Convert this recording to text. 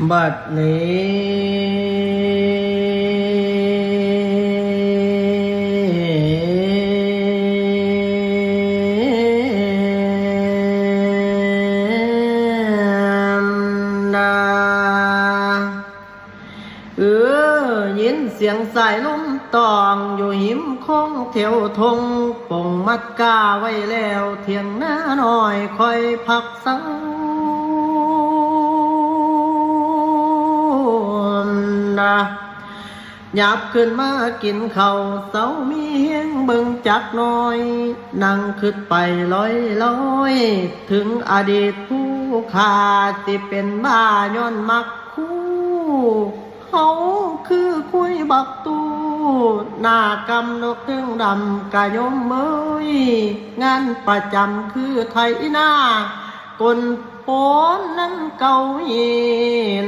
บัดนี้นะยินเสียงสายลมตองอยู่หิมคงเที่ยวทงปงมัดกาไว้แล้วเทียงหน้าหน่อยคอยพักสังหยับขึ้นมากินข้าวเสามีเฮียงเบิ่งจักน้อยนั่งขึ้นไปลอยถึงอดีตผู้ขาที่เป็นบ้าย้อนมักคู่เขาคือคุยบักตูหน้ากำนกถึงดำกะยมเมยงานประจำคือไทยหน้ากลโปนนั้นเก่าเย็น